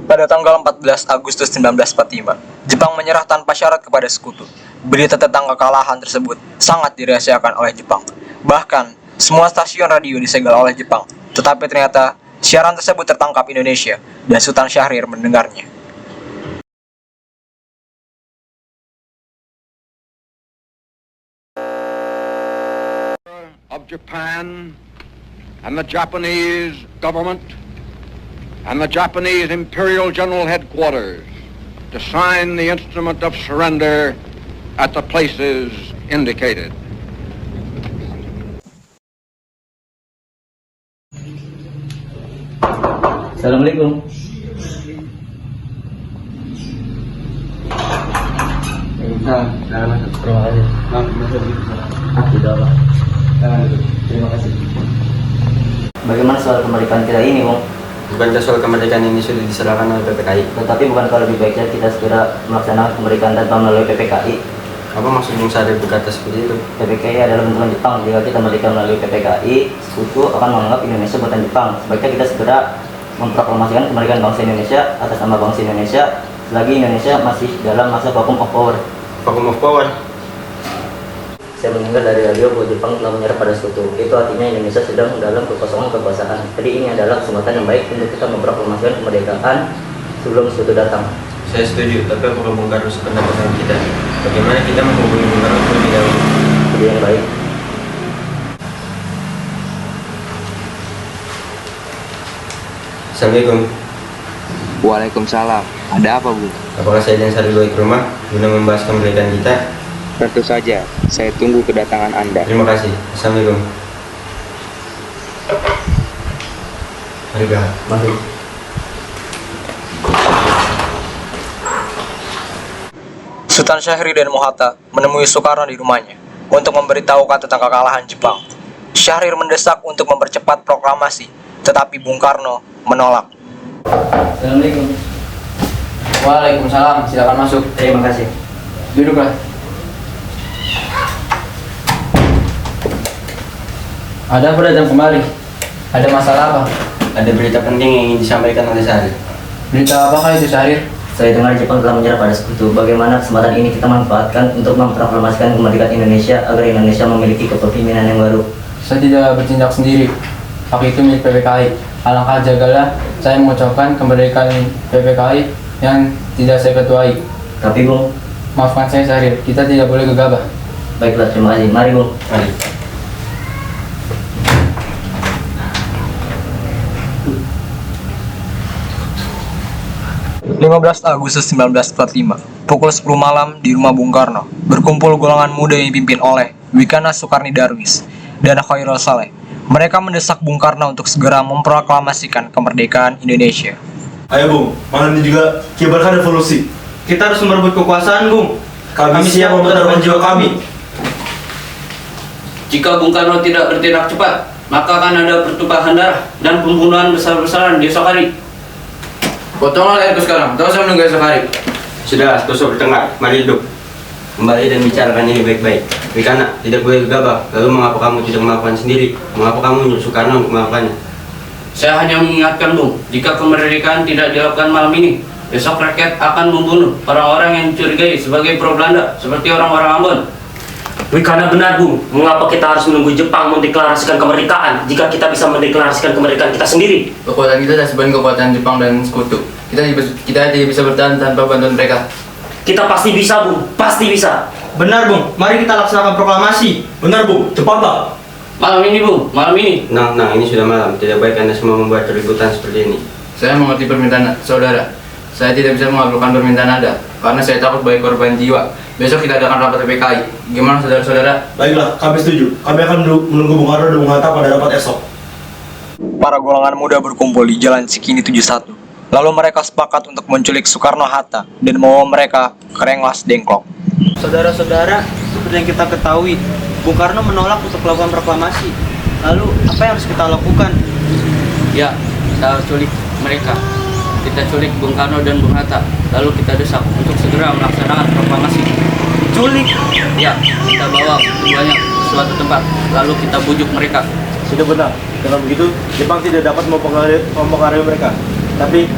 Pada tanggal 14 Agustus 1945, Jepang menyerah tanpa syarat kepada sekutu. Berita tentang kekalahan tersebut sangat dirahasiakan oleh Jepang. Bahkan, semua stasiun radio disegel oleh Jepang. Tetapi ternyata, siaran tersebut tertangkap Indonesia dan Sultan Syahrir mendengarnya. Of Japan and the Japanese government and the Japanese Imperial General Headquarters to sign the instrument of surrender at the places indicated. Assalamualaikum. Terima kasih. Tidak apa. Terima kasih. Bagaimana soal kemerdekaan kita ini, Bung? Bukankah soal kemerdekaan ini sudah diserahkan oleh PPKI? Tetapi bukankah lebih baiknya kita segera melaksanakan kemerdekaan tanpa melalui PPKI? Apa maksud Bung Syahrir berkata seperti itu? PPKI adalah bentukan Jepang. Jika kita merdeka melalui PPKI, sekutu akan menganggap Indonesia buatan Jepang. Sebaiknya kita segera memproklamasikan kemerdekaan bangsa Indonesia atas nama bangsa Indonesia selagi Indonesia masih dalam masa vacuum of power. Vacuum of power? Saya mendengar dari radio bahwa Jepang telah menyerah pada sekutu. Itu artinya Indonesia sedang dalam kekosongan kekuasaan. Jadi ini adalah kesempatan yang baik untuk kita memproklamasikan kemerdekaan sebelum sekutu datang. Saya setuju, tapi apakah Bung Karno sependapat dengan kita? Bagaimana kita menghubungi Bung Karno terlebih dahulu? Jadi yang baik. Assalamualaikum. Waalaikumsalam. Ada apa, Bu? Apakah saya dan Syahrir boleh ke rumah guna membahas kemerdekaan kita? Tentu saja. Saya tunggu kedatangan Anda. Terima kasih. Assalamualaikum. Mari, Pak. Masuk. Sultan Syahrir dan Mohatta menemui Soekarno di rumahnya untuk memberitahukan tentang kekalahan Jepang. Syahrir mendesak untuk mempercepat proklamasi, tetapi Bung Karno menolak. Assalamualaikum. Waalaikumsalam, silakan masuk. Terima kasih. Duduklah. Ada apa datang kemari? Ada masalah apa? Ada berita penting yang ingin disampaikan oleh Syahrir. Berita apakah itu, Syahrir? Saya dengar Jepang telah menyerah pada sekutu. Bagaimana kesempatan ini kita manfaatkan untuk memproklamasikan kemerdekaan Indonesia agar Indonesia memiliki kepemimpinan yang baru? Saya tidak bertindak sendiri. Hak itu milik PPKI. Alangkah jagalah saya mengucapkan kemerdekaan PPKI yang tidak saya ketuai. Tapi, Bung, Maafkan saya, Syahrir. Kita tidak boleh gegabah. baiklah, terima kasih. Mari, Bung. Mari. (15 Agustus 1945), pukul 10 malam di rumah Bung Karno, berkumpul golongan muda yang dipimpin oleh Wikana Soekarni Darwis dan Khairul Saleh. Mereka mendesak Bung Karno untuk segera memproklamasikan kemerdekaan Indonesia. Ayo, Bung, malam ini juga kibarkan revolusi. Kita harus merebut kekuasaan, Bung. Kami siap mempertaruhkan jiwa kami. Jika Bung Karno tidak bertindak cepat, maka akan ada pertumpahan darah dan pembunuhan besar-besaran di esok hari. Potonglah leherku sekarang. Tahu saya menunggu esok hari. Sudah, tusuk bertengkar. Mari duduk. Kembali dan bicarakan ini baik-baik. Wikana, tidak boleh gegabah. Lalu mengapa kamu tidak melakukan sendiri? Mengapa kamu menyuruh Soekarno untuk melakukannya? Saya hanya mengingatkan, Bung, jika kemerdekaan tidak dilakukan malam ini, besok rakyat akan membunuh orang-orang yang dicurigai sebagai pro Belanda, seperti orang-orang Ambon. Wikana benar, Bung. Mengapa kita harus menunggu Jepang mendeklarasikan kemerdekaan jika kita bisa mendeklarasikan kemerdekaan kita sendiri? Kekuatan kita tak sebanyak kekuatan Jepang dan sekutu. Kita tidak bisa bertahan tanpa bantuan mereka. Kita pasti bisa, Bung. Pasti bisa. Benar, Bung. Mari kita laksanakan proklamasi. Benar, Bung, cepatlah. Malam ini, Bung, malam ini. Nah, ini sudah malam. Tidak baik Anda semua membuat keributan seperti ini. Saya mengerti permintaan saudara. Saya tidak bisa mengabulkan permintaan Anda karena saya takut bagi korban jiwa. Besok kita adakan rapat PPKI. Gimana saudara-saudara? Baiklah, kami setuju. Kami akan menunggu Bung Karno dan Bung Hatta pada rapat esok. Para golongan muda berkumpul di Jalan Cikini 71. Lalu mereka sepakat untuk menculik Soekarno-Hatta dan membawa mereka ke Rengas Dengklok. Saudara-saudara, seperti yang kita ketahui, Bung Karno menolak untuk melakukan proklamasi. Lalu, apa yang harus kita lakukan? Ya, kita culik mereka. Kita culik Bung Karno dan Bung Hatta. Lalu kita desak untuk segera melaksanakan proklamasi. Culik? Ya, kita bawa keduanya ke suatu tempat. Lalu kita bujuk mereka. Sudah benar. Dengan begitu, Jepang tidak dapat mempengaruhi mereka. Tapi,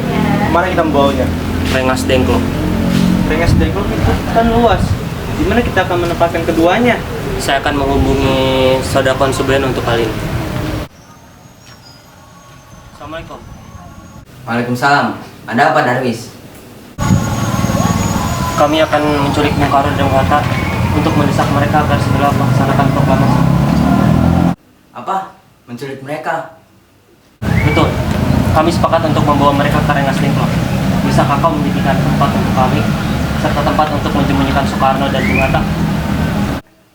Kemana kita membawanya? Rengas Dengklok. Rengas Dengklok itu kan luas. Di mana kita akan menempatkan keduanya? Saya akan menghubungi Sodakon Suben untuk hal ini. Assalamualaikum. Waalaikumsalam. Ada apa, Darwis? Kami akan menculik Bung Karno dan Bung Hatta untuk mendesak mereka agar segera melaksanakan proklamasi. Apa? Menculik mereka? Betul. Kami sepakat untuk membawa mereka ke Rengas Dengklok. Bisakah kau menjadikan tempat untuk kami, serta tempat untuk menyembunyikan Soekarno dan Bung Hatta?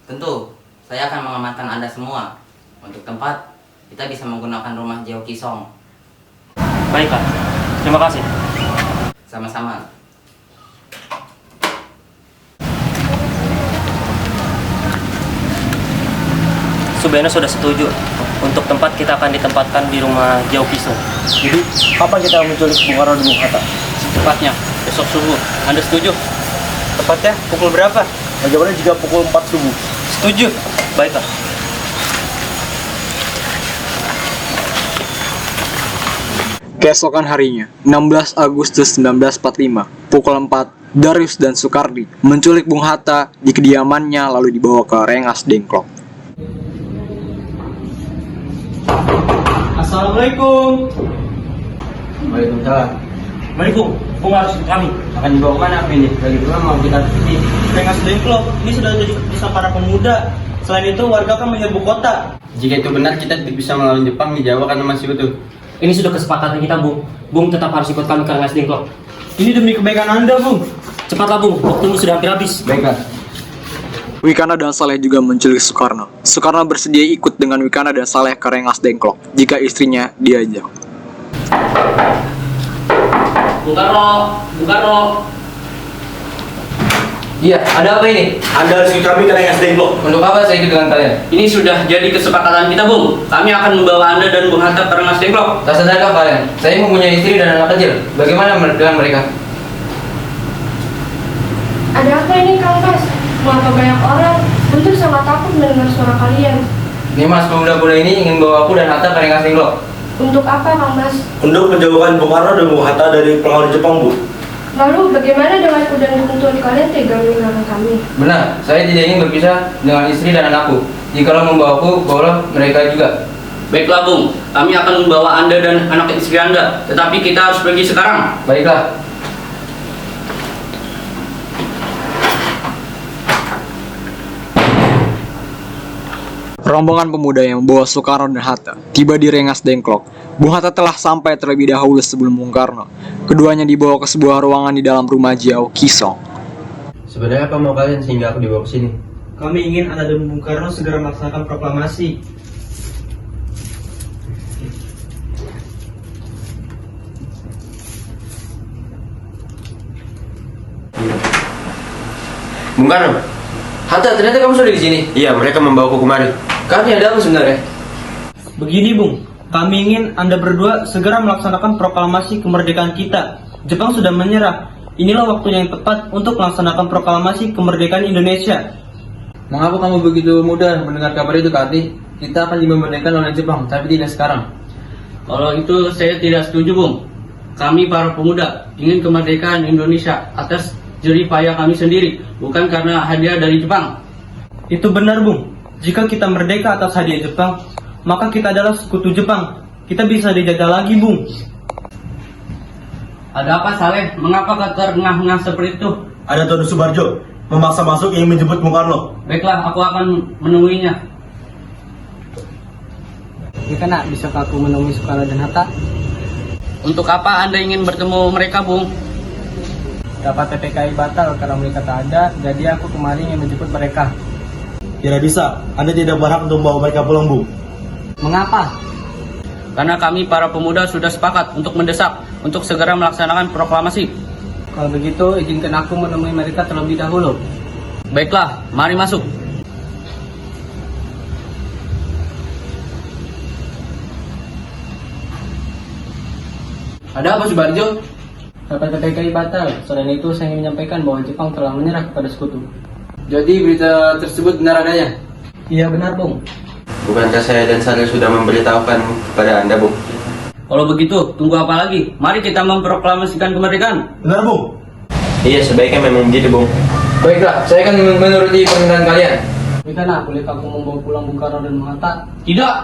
Tentu. Saya akan mengamankan Anda semua. Untuk tempat, kita bisa menggunakan rumah Jeo Kisong. Baiklah. Terima kasih. Sama-sama. Subeno sudah setuju. Untuk tempat kita akan ditempatkan di rumah Jeo Kisong. Jadi, kapan kita menculik Bung Karno dan Bung Hatta? Secepatnya, besok subuh. Anda setuju? Tepatnya pukul berapa? Bagaimana jika pukul 4 subuh? Setuju. Baiklah. Keesokan harinya, 16 Agustus 1945, pukul 4, Darius dan Soekardi menculik Bung Hatta di kediamannya lalu dibawa ke Rengas Dengklok. Assalamualaikum. Waalaikumsalam. Assalamualaikum. Bung harus kami. Akan dibawa kemana ini? Lagi pula mau kita pergi. Rengas Dengklok ini sudah jadi desa para pemuda. Selain itu warga kan menyerbu kota. Jika itu benar, kita tidak bisa melawan Jepang di Jawa karena masih utuh. Ini sudah kesepakatan kita, Bung. Bung tetap harus ikut kami ke Rengas Dengklok. Ini demi kebaikan Anda, Bung. Cepatlah, Bung. Waktumu sudah hampir habis. Baiklah. Wikana dan Saleh juga menculik Soekarno. Soekarno bersedia ikut dengan Wikana dan Saleh ke Rengas Dengklok jika istrinya diajak. Bung Karno, Bung Karno. Iya, ada apa ini? Anda harus ikut kami ke Rengas Dengklok. Untuk apa saya ikut dengan kalian? Ini sudah jadi kesepakatan kita, Bung. Kami akan membawa Anda dan Bung Hatta ke Rengas Dengklok. Tak sadarkah kalian? Saya mempunyai istri dan anak kecil. Bagaimana dengan mereka? Ada apa ini, Kang Bas? Mengapa banyak orang? Guntur sangat takut mendengar suara kalian. Nimas, pemuda-pemuda ini ingin bawa aku dan Hatta ke Rengas Dengklok. Untuk apa, Kang Bas? Untuk menjauhkan Bung Karno dan Bung Hatta dari pengaruh Jepang, Bu. Lalu bagaimana dengan kuda guntur kalian tega meninggalkan kami? Benar, saya tidak ingin berpisah dengan istri dan anakku. Jikalau membawaku, bawalah mereka juga. Baiklah, Bung. Kami akan membawa Anda dan anak istri Anda. Tetapi kita harus pergi sekarang. Baiklah. Rombongan pemuda yang membawa Soekarno dan Hatta tiba di Rengas Dengklok. Bung Hatta telah sampai terlebih dahulu sebelum Bung Karno. Keduanya dibawa ke sebuah ruangan di dalam rumah Jeo Kisong. Sebenarnya apa mau kalian sehingga aku dibawa ke sini? Kami ingin Anda dan Bung Karno segera melaksanakan proklamasi. Bung Karno? Hatta, ternyata kamu sudah di sini. Iya, mereka membawaku kemari. Kami ada apa sebenarnya? Begini, Bung. Kami ingin Anda berdua segera melaksanakan proklamasi kemerdekaan kita. Jepang sudah menyerah. Inilah waktunya yang tepat untuk melaksanakan proklamasi kemerdekaan Indonesia. Mengapa kamu begitu mudah mendengar kabar itu, Kati? Kita akan dimerdekakan oleh Jepang, tapi tidak sekarang. Kalau itu saya tidak setuju, Bung. Kami para pemuda ingin kemerdekaan Indonesia atas jerih payah kami sendiri, bukan karena hadiah dari Jepang. Itu benar, Bung. Jika kita merdeka atas hadiah Jepang, maka kita adalah sekutu Jepang. Kita bisa dijajah lagi, Bung. Ada apa, Saleh? Mengapa kau terengah-engah seperti itu? Ada Tuan Subarjo memaksa masuk ingin menjemput Bung Karno. Baiklah, aku akan menemuinya. Wikana, bisakah aku menemui Soekarno dan Hatta? Untuk apa Anda ingin bertemu mereka, Bung? Dapat PPKI batal karena mereka tak ada, jadi aku kemarin ingin menjemput mereka. Tidak bisa. Anda tidak berhak untuk membawa mereka pulang, Bu. Mengapa? Karena kami para pemuda sudah sepakat untuk mendesak untuk segera melaksanakan proklamasi. Kalau begitu, izinkan aku menemui mereka terlebih dahulu. Baiklah, mari masuk. Ada apa, Subarjo? Dapat PPKI batal. Selain itu, saya ingin menyampaikan bahwa Jepang telah menyerah kepada sekutu. Jadi berita tersebut benar adanya? Iya benar, Bung. Bukankah saya dan Saleh sudah memberitahukan kepada Anda, Bung? Kalau begitu, tunggu apa lagi? Mari kita memproklamasikan kemerdekaan. Benar, Bung? Iya, sebaiknya memang begitu, Bung. Baiklah, saya akan menuruti permintaan kalian. Bagaimana? Bolehkah aku membawa pulang Bung Karno dan Bung Hatta? Tidak!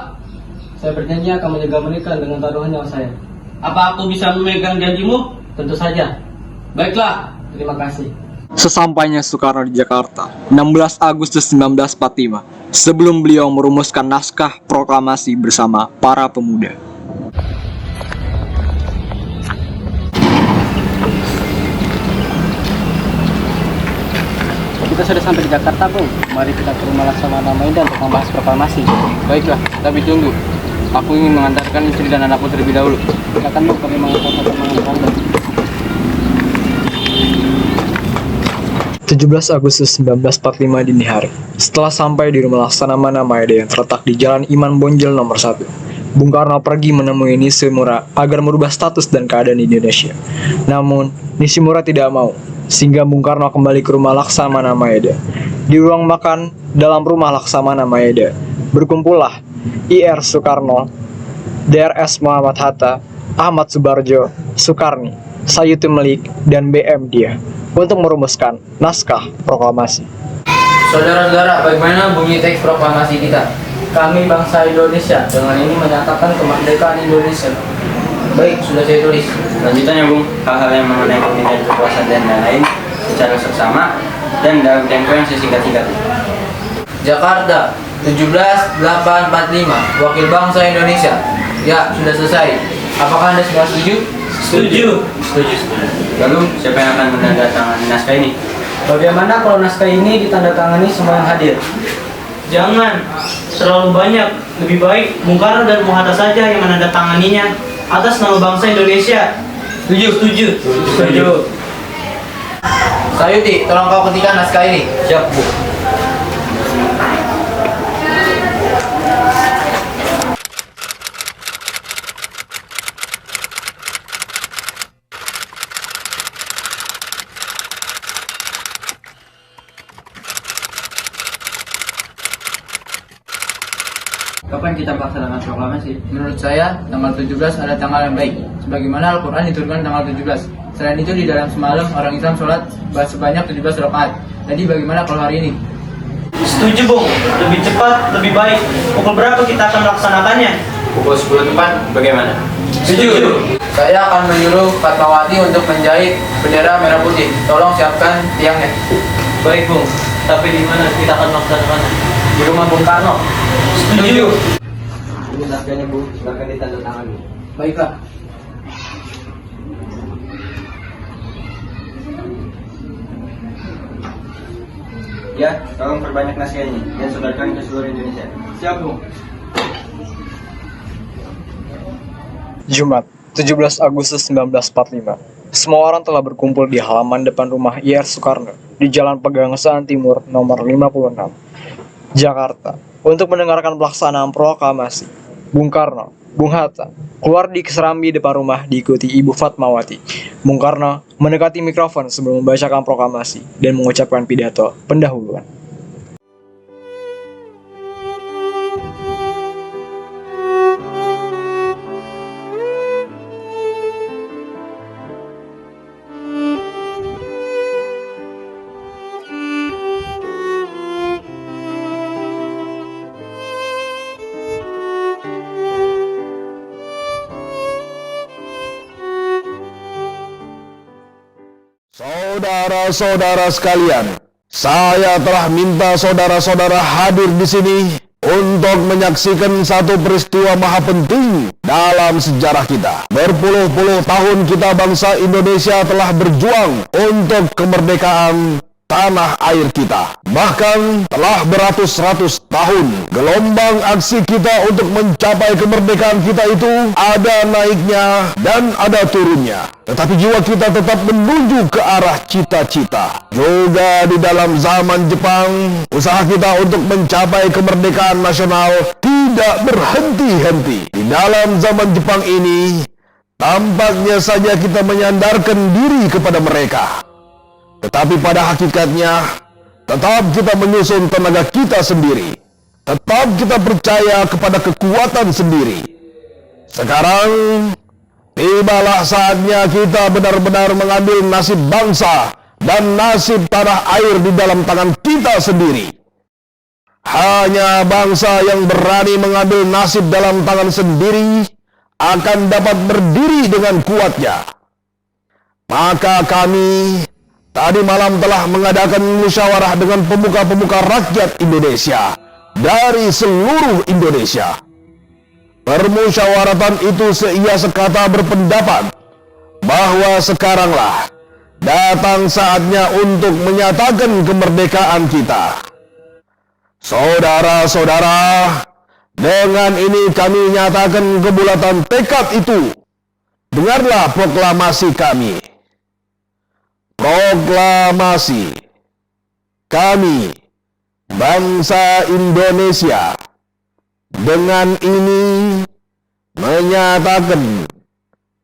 Saya berjanji akan menjaga mereka dengan taruhan nyawa saya. Apa aku bisa memegang janjimu? Tentu saja. Baiklah, terima kasih. Sesampainya Soekarno di Jakarta, 16 Agustus 1945, sebelum beliau merumuskan naskah proklamasi bersama para pemuda. Kita sudah sampai di Jakarta, Bung. Mari kita ke rumah Laksamana Medan untuk membahas proklamasi. Baiklah, tapi tunggu. Aku ingin mengantarkan istri dan anakku terlebih dahulu. Silakan, Bung, kami mengantarkan Anda. 17 Agustus 1945 dini hari, setelah sampai di rumah Laksamana Medan yang terletak di Jalan Iman Bonjol nomor 1, Bung Karno pergi menemui Nishimura agar merubah status dan keadaan Indonesia. Namun, Nishimura tidak mau, sehingga Bung Karno kembali ke rumah Laksamana Maeda. Di ruang makan dalam rumah Laksamana Maeda, berkumpullah IR Soekarno, DRS Muhammad Hatta, Ahmad Subarjo, Soekarni, Sayuti Melik, dan BM Dia untuk merumuskan naskah proklamasi. Saudara-saudara, bagaimana bunyi teks proklamasi kita? Kami bangsa Indonesia dengan ini menyatakan kemerdekaan Indonesia. Baik, sudah saya tulis. Lanjutannya, Bung, hal-hal yang mengenai pemindahan kekuasaan dan lain-lain secara seksama dan dalam tempo yang sesingkat-singkatnya. Jakarta, 17/8/45, Wakil Bangsa Indonesia. Ya, sudah selesai. Apakah Anda semua setuju? Setuju. Lalu, siapa yang akan menandatangani naskah ini? Bagaimana kalau naskah ini ditandatangani semua yang hadir? Jangan, terlalu banyak. Lebih baik Bung Karno dan Bung Hatta saja yang menandatanganinya atas nama bangsa Indonesia. Setuju. Sayuti, tolong kau ketikkan naskah ini. Siap, Bu. Kapan kita melaksanakan proklamasi? Menurut saya, tanggal 17 ada tanggal yang baik. Sebagaimana Al-Quran diturunkan tanggal 17. Selain itu, di dalam semalam, orang Islam sholat sebanyak 17 rakaat. Jadi bagaimana kalau hari ini? Setuju, Bung. Lebih cepat, lebih baik. Pukul berapa kita akan melaksanakannya? Pukul 10 tepat, bagaimana? Setuju. Saya akan menyuruh Fatmawati untuk menjahit bendera merah putih. Tolong siapkan tiangnya. Baik, Bung. Tapi di mana kita akan melaksanakannya? Di rumah Bung Karno. Setuju. Ini naskahnya, Bu, silakan ditandatangani. Baiklah. Ya, tolong perbanyak naskahnya dan sebarkan ke seluruh Indonesia. Siap, Bu. Jumat, 17 Agustus 1945. Semua orang telah berkumpul di halaman depan rumah IR Soekarno di Jalan Pegangsaan Timur nomor 56, Jakarta, untuk mendengarkan pelaksanaan proklamasi. Bung Karno, Bung Hatta keluar di keserambi depan rumah diikuti Ibu Fatmawati. Bung Karno mendekati mikrofon sebelum membacakan proklamasi dan mengucapkan pidato pendahuluan. Saudara-saudara sekalian, saya telah minta saudara-saudara hadir di sini untuk menyaksikan satu peristiwa maha penting dalam sejarah kita. Berpuluh-puluh tahun kita bangsa Indonesia telah berjuang untuk kemerdekaan tanah air kita. Bahkan telah beratus-ratus tahun gelombang aksi kita untuk mencapai kemerdekaan kita itu ada naiknya dan ada turunnya. Tetapi jiwa kita tetap menuju ke arah cita-cita. Juga di dalam zaman Jepang, usaha kita untuk mencapai kemerdekaan nasional tidak berhenti-henti. Di dalam zaman Jepang ini, tampaknya saja kita menyandarkan diri kepada mereka. Tetapi pada hakikatnya, tetap kita menyusun tenaga kita sendiri. Tetap kita percaya kepada kekuatan sendiri. Sekarang tibalah saatnya kita benar-benar mengambil nasib bangsa dan nasib tanah air di dalam tangan kita sendiri. Hanya bangsa yang berani mengambil nasib dalam tangan sendiri akan dapat berdiri dengan kuatnya. Maka kami tadi malam telah mengadakan musyawarah dengan pemuka-pemuka rakyat Indonesia dari seluruh Indonesia. Permusyawaratan itu seia sekata berpendapat bahwa sekaranglah datang saatnya untuk menyatakan kemerdekaan kita. Saudara-saudara, dengan ini kami nyatakan kebulatan tekad itu. Dengarlah proklamasi kami. Proklamasi. Kami, bangsa Indonesia, dengan ini menyatakan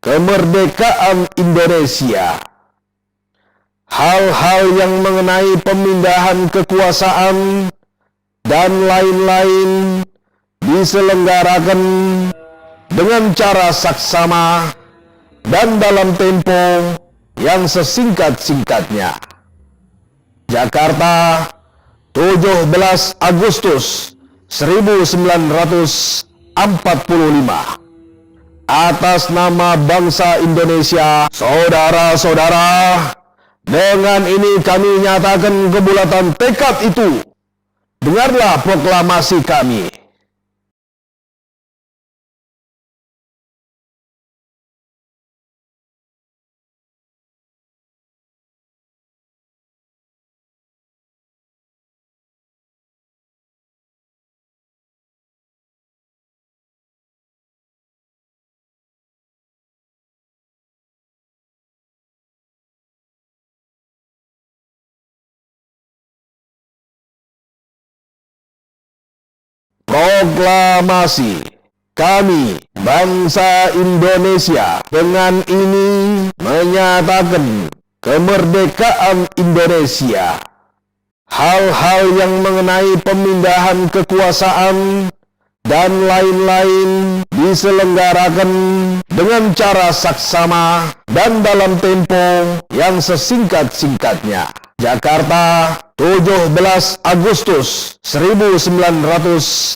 kemerdekaan Indonesia. Hal-hal yang mengenai pemindahan kekuasaan dan lain-lain diselenggarakan dengan cara saksama dan dalam tempo yang sesingkat-singkatnya. Jakarta, 17 Agustus 1945. Atas nama bangsa Indonesia, saudara-saudara, dengan ini kami nyatakan kebulatan tekad itu. Dengarlah proklamasi kami. Proklamasi. Kami, bangsa Indonesia, dengan ini menyatakan kemerdekaan Indonesia. Hal-hal yang mengenai pemindahan kekuasaan dan lain-lain diselenggarakan dengan cara saksama dan dalam tempo yang sesingkat-singkatnya. Jakarta, 17 Agustus 1945.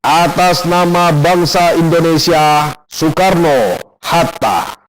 Atas nama bangsa Indonesia, Soekarno-Hatta.